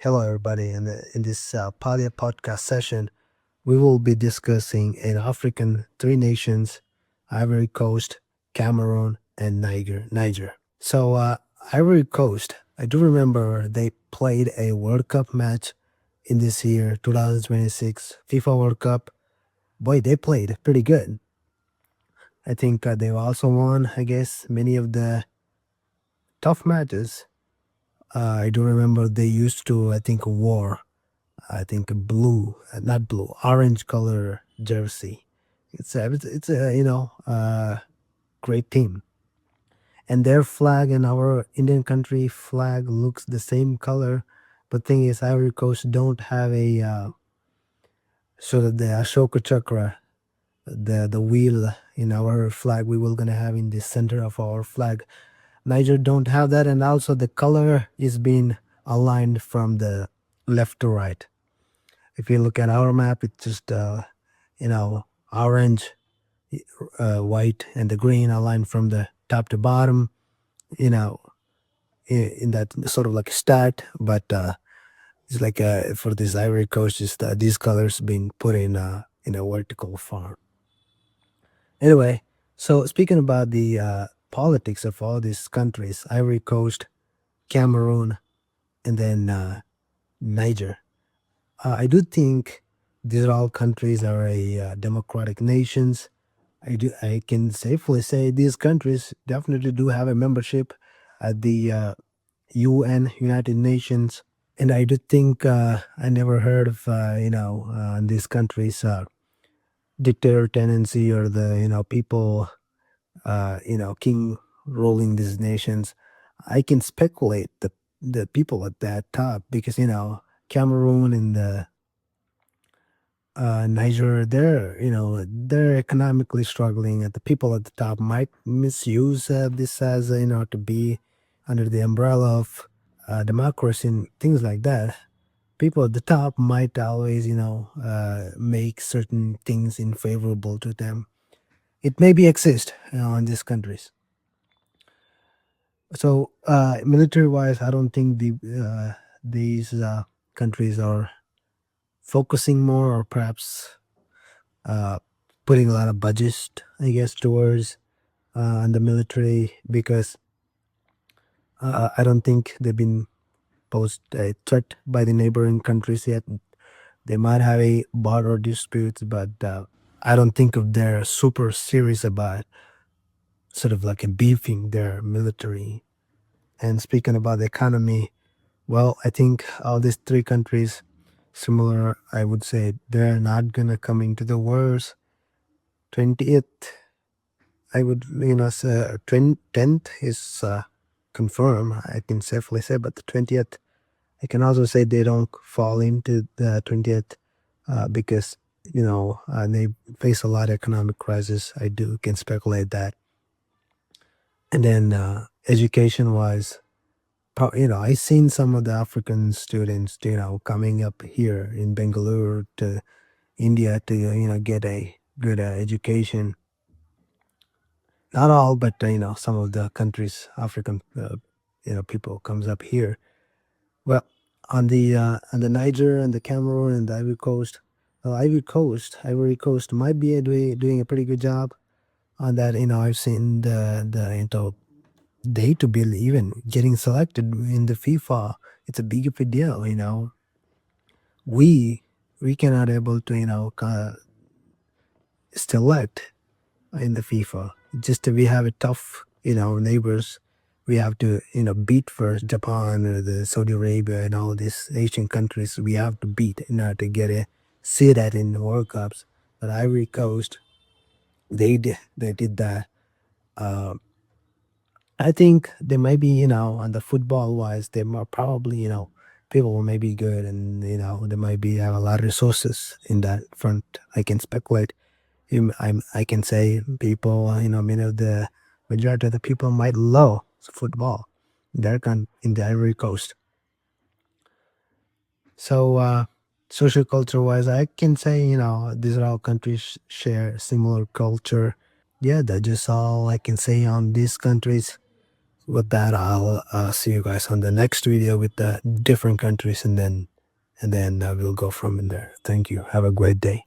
Hello, everybody. In this Polio podcast session, we will be discussing in African three nations: Ivory Coast, Cameroon, and Niger. So, Ivory Coast, I do remember they played a World Cup match in this year, 2026 FIFA World Cup. Boy, they played pretty good. I think they also won, I guess, many of the tough matches. I do remember they used to, I think, war I think a blue, not blue, orange color jersey. It's a great team, and their flag and our Indian country flag looks the same color. But thing is, Ivory Coast don't have a sort of the Ashoka Chakra, the wheel in our flag. We will gonna have in the center of our flag. Niger don't have that, and also the color is being aligned from the left to right. If you look at our map, it's just orange, white, and the green aligned from the top to bottom. You know, in that sort of like stat, but it's like for this Ivory Coast, just these colors being put in a vertical form. Anyway, so speaking about the politics of all these countries, Ivory Coast, Cameroon, and then Niger. I do think these are all countries are a democratic nations. I can safely say these countries definitely do have a membership at the UN United Nations, and I do think I never heard of these countries dictator tendency or the people king ruling these nations. I can speculate the people at that top because Cameroon and the Niger, they're economically struggling, and the people at the top might misuse this as to be under the umbrella of democracy and things like that. People at the top might always, make certain things unfavorable to them. It maybe exist in these countries. So, military-wise, I don't think these countries are focusing more, or perhaps uh, putting a lot of budget, I guess, towards on the military because I don't think they've been posed a threat by the neighboring countries yet. They might have a border disputes, but I don't think of they're super serious about sort of like a beefing their military. And speaking about the economy, well, I think all these three countries similar. I would say they're not gonna come into the wars. 20th I would, say 10th is confirmed, I can safely say, but the 20th, I can also say they don't fall into the 20th because, they face a lot of economic crisis. I do can speculate that. And then education wise, I seen some of the African students, coming up here in Bangalore to India to, get a good education. Not all, but some of the countries, African, people comes up here. Well, on the Niger and the Cameroon and the Ivory Coast, Ivory Coast might be doing a pretty good job on that. I've seen the they to be even getting selected in the FIFA. It's a big of a deal. We we cannot able to select in the FIFA. Just we have a tough, neighbors. We have to, beat first Japan or the Saudi Arabia and all these Asian countries. We have to beat in order to get a seat at in the World Cups. But Ivory Coast, they did that. Uh, I think they might be, on the football wise, they might probably, people may be good and they might be have a lot of resources in that front. I can speculate I can say people, many of the majority of the people might love football. In the Ivory Coast. So, social culture wise, I can say, these are all countries share similar culture. Yeah, that's just all I can say on these countries. with that, I'll see you guys on the next video with the different countries, and then we'll go from in there. Thank you. Have a great day.